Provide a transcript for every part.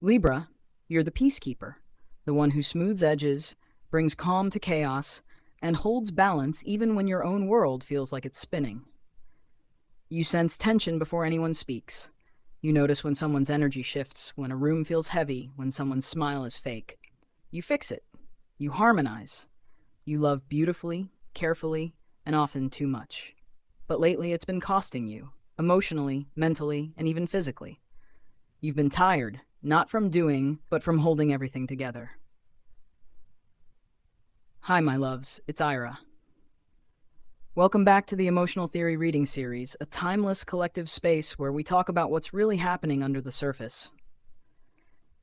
Libra, you're the peacekeeper, the one who smooths edges, brings calm to chaos, and holds balance even when your own world feels like it's spinning. You sense tension before anyone speaks. You notice when someone's energy shifts, when a room feels heavy, when someone's smile is fake. You fix it. You harmonize. You love beautifully, carefully, and often too much. But lately it's been costing you, emotionally, mentally, and even physically. You've been tired, not from doing, but from holding everything together. Hi, my loves, it's Aira. Welcome back to the Emotional Theory Reading Series, a timeless collective space where we talk about what's really happening under the surface.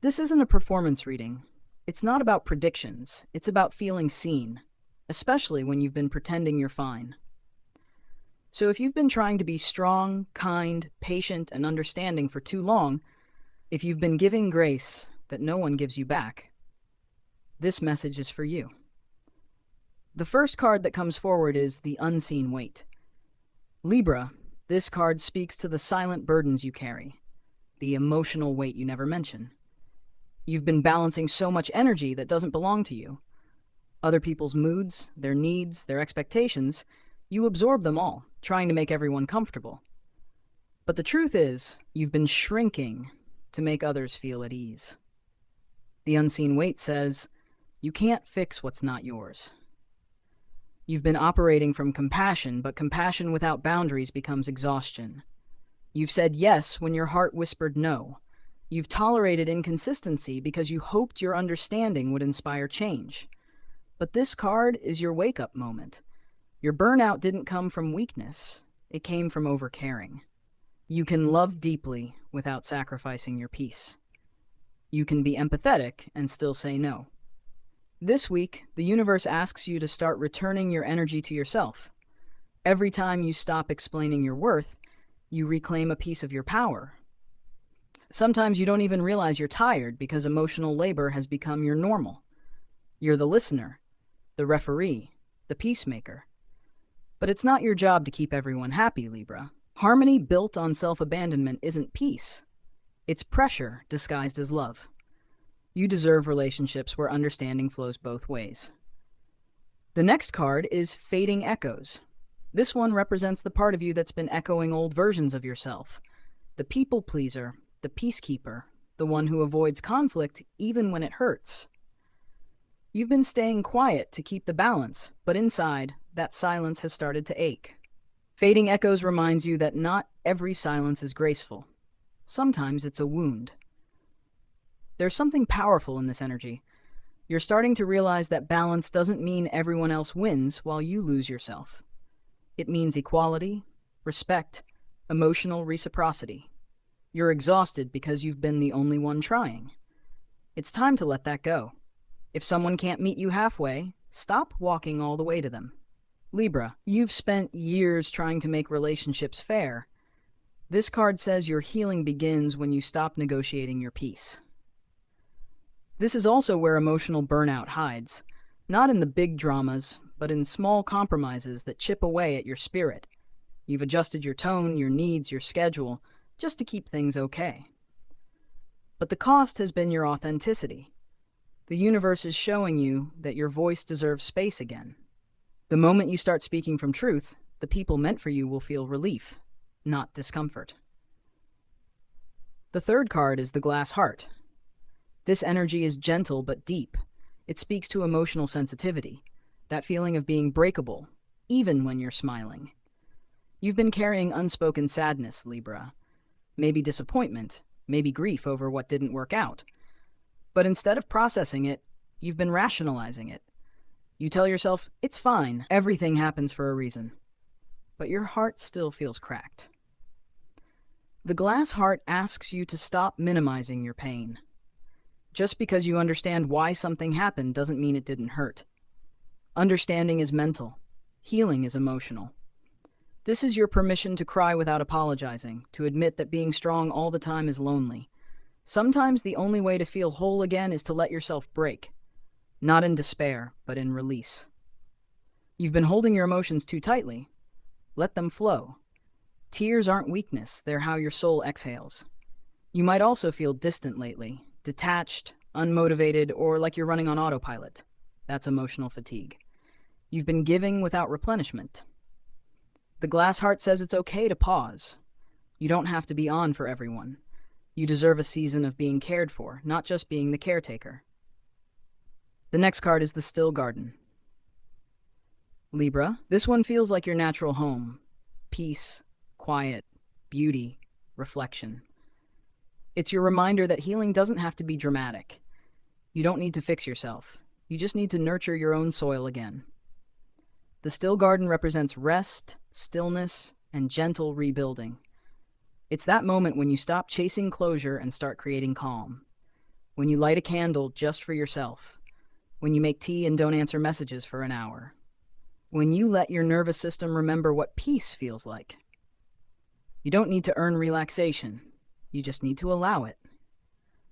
This isn't a performance reading. It's not about predictions. It's about feeling seen, especially when you've been pretending you're fine. So if you've been trying to be strong, kind, patient, and understanding for too long, if you've been giving grace that no one gives you back, this message is for you. The first card that comes forward is the unseen weight. Libra, this card speaks to the silent burdens you carry, the emotional weight you never mention. You've been balancing so much energy that doesn't belong to you. Other people's moods, their needs, their expectations, you absorb them all, trying to make everyone comfortable. But the truth is, you've been shrinking to make others feel at ease. The unseen weight says, you can't fix what's not yours. You've been operating from compassion, but compassion without boundaries becomes exhaustion. You've said yes when your heart whispered no. You've tolerated inconsistency because you hoped your understanding would inspire change. But this card is your wake-up moment. Your burnout didn't come from weakness. It came from overcaring. You can love deeply without sacrificing your peace. You can be empathetic and still say no. This week, the universe asks you to start returning your energy to yourself. Every time you stop explaining your worth, you reclaim a piece of your power. Sometimes you don't even realize you're tired because emotional labor has become your normal. You're the listener, the referee, the peacemaker. But it's not your job to keep everyone happy, Libra. Harmony built on self-abandonment isn't peace. It's pressure disguised as love. You deserve relationships where understanding flows both ways. The next card is Fading Echoes. This one represents the part of you that's been echoing old versions of yourself. The people pleaser, the peacekeeper, the one who avoids conflict even when it hurts. You've been staying quiet to keep the balance, but inside, that silence has started to ache. Fading Echoes reminds you that not every silence is graceful. Sometimes it's a wound. There's something powerful in this energy. You're starting to realize that balance doesn't mean everyone else wins while you lose yourself. It means equality, respect, emotional reciprocity. You're exhausted because you've been the only one trying. It's time to let that go. If someone can't meet you halfway, stop walking all the way to them. Libra, you've spent years trying to make relationships fair. This card says your healing begins when you stop negotiating your peace. This is also where emotional burnout hides, not in the big dramas, but in small compromises that chip away at your spirit. You've adjusted your tone, your needs, your schedule, just to keep things okay. But the cost has been your authenticity. The universe is showing you that your voice deserves space again. The moment you start speaking from truth, the people meant for you will feel relief, not discomfort. The third card is the Glass Heart. This energy is gentle but deep. It speaks to emotional sensitivity, that feeling of being breakable, even when you're smiling. You've been carrying unspoken sadness, Libra. Maybe disappointment, maybe grief over what didn't work out. But instead of processing it, you've been rationalizing it. You tell yourself, it's fine, everything happens for a reason. But your heart still feels cracked. The Glass Heart asks you to stop minimizing your pain. Just because you understand why something happened doesn't mean it didn't hurt. Understanding is mental. Healing is emotional. This is your permission to cry without apologizing, to admit that being strong all the time is lonely. Sometimes the only way to feel whole again is to let yourself break. Not in despair, but in release. You've been holding your emotions too tightly. Let them flow. Tears aren't weakness, they're how your soul exhales. You might also feel distant lately. detached, unmotivated, or like you're running on autopilot. That's emotional fatigue. You've been giving without replenishment. The glass heart says it's okay to pause. You don't have to be on for everyone. You deserve a season of being cared for, not just being the caretaker. The next card is the still garden. Libra, this one feels like your natural home. Peace, quiet, beauty, reflection. It's your reminder that healing doesn't have to be dramatic. You don't need to fix yourself. You just need to nurture your own soil again. The still garden represents rest, stillness, and gentle rebuilding. It's that moment when you stop chasing closure and start creating calm. When you light a candle just for yourself. When you make tea and don't answer messages for an hour. When you let your nervous system remember what peace feels like. You don't need to earn relaxation. You just need to allow it.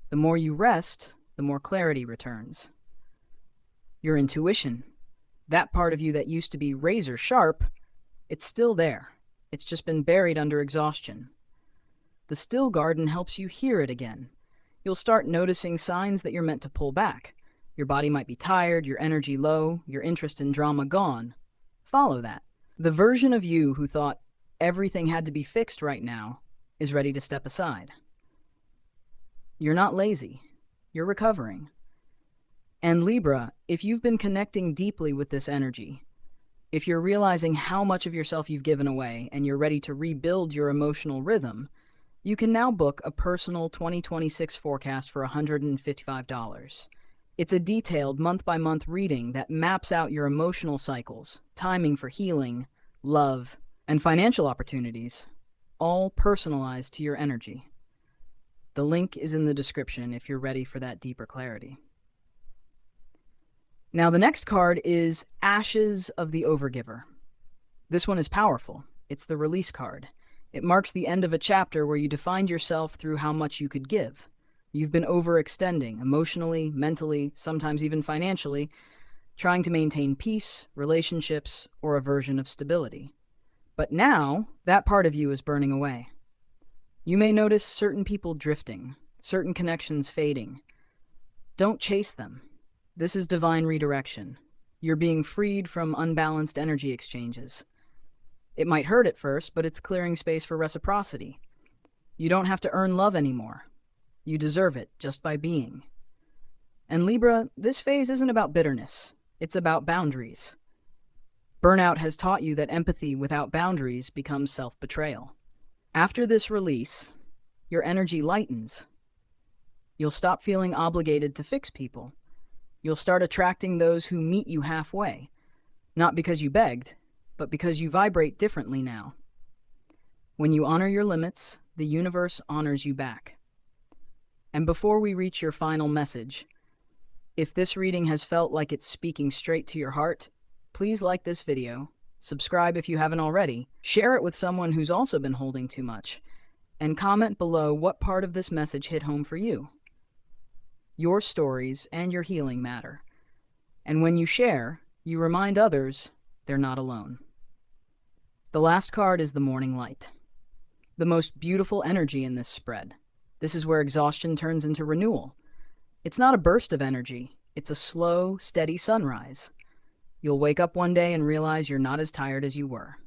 The more you rest, the more clarity returns. Your intuition, that part of you that used to be razor sharp, it's still there. It's just been buried under exhaustion. The still garden helps you hear it again. You'll start noticing signs that you're meant to pull back. Your body might be tired, your energy low, your interest in drama gone. Follow that. The version of you who thought everything had to be fixed right now is ready to step aside. You're not lazy. You're recovering. And Libra, if you've been connecting deeply with this energy, if you're realizing how much of yourself you've given away and you're ready to rebuild your emotional rhythm, you can now book a personal 2026 forecast for $155. It's a detailed month-by-month reading that maps out your emotional cycles, timing for healing, love, and financial opportunities, all personalized to your energy. The link is in the description if you're ready for that deeper clarity. Now, the next card is Ashes of the Overgiver. This one is powerful. It's the release card. It marks the end of a chapter where you defined yourself through how much you could give. You've been overextending emotionally, mentally, sometimes even financially, trying to maintain peace, relationships, or a version of stability. But now, that part of you is burning away. You may notice certain people drifting, certain connections fading. Don't chase them. This is divine redirection. You're being freed from unbalanced energy exchanges. It might hurt at first, but it's clearing space for reciprocity. You don't have to earn love anymore. You deserve it just by being. And Libra, this phase isn't about bitterness. It's about boundaries. Burnout has taught you that empathy without boundaries becomes self-betrayal. After this release, your energy lightens. You'll stop feeling obligated to fix people. You'll start attracting those who meet you halfway, not because you begged, but because you vibrate differently now. When you honor your limits, the universe honors you back. And before we reach your final message, if this reading has felt like it's speaking straight to your heart, please like this video, subscribe if you haven't already, share it with someone who's also been holding too much, and comment below what part of this message hit home for you. Your stories and your healing matter. And when you share, you remind others they're not alone. The last card is the morning light. The most beautiful energy in this spread. This is where exhaustion turns into renewal. It's not a burst of energy. It's a slow, steady sunrise. You'll wake up one day and realize you're not as tired as you were.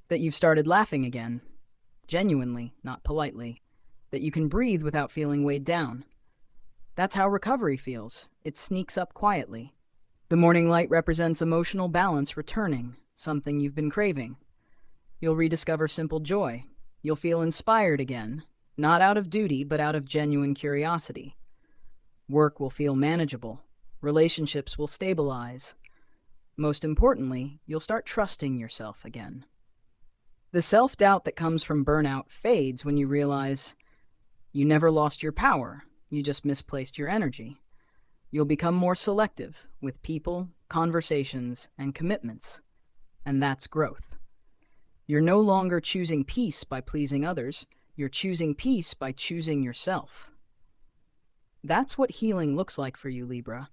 That you've started laughing again. Genuinely, not politely. That you can breathe without feeling weighed down. That's how recovery feels. It sneaks up quietly. The morning light represents emotional balance returning, something you've been craving. You'll rediscover simple joy. You'll feel inspired again, not out of duty, but out of genuine curiosity. Work will feel manageable. Relationships will stabilize. Most importantly, you'll start trusting yourself again. The self-doubt that comes from burnout fades when you realize you never lost your power. You just misplaced your energy. You'll become more selective with people, conversations, and commitments. And that's growth. You're no longer choosing peace by pleasing others. You're choosing peace by choosing yourself. That's what healing looks like for you, Libra.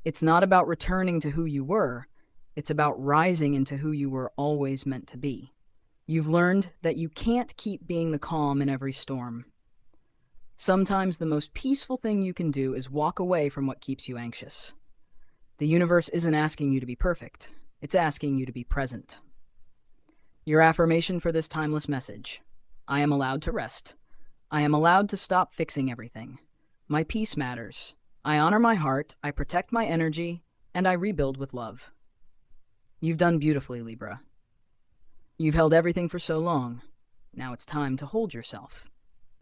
It's not about returning to who you were. It's about rising into who you were always meant to be. You've learned that you can't keep being the calm in every storm. Sometimes the most peaceful thing you can do is walk away from what keeps you anxious. The universe isn't asking you to be perfect, it's asking you to be present. Your affirmation for this timeless message: I am allowed to rest. I am allowed to stop fixing everything. My peace matters. I honor my heart, I protect my energy, and I rebuild with love. You've done beautifully, Libra. You've held everything for so long. Now it's time to hold yourself.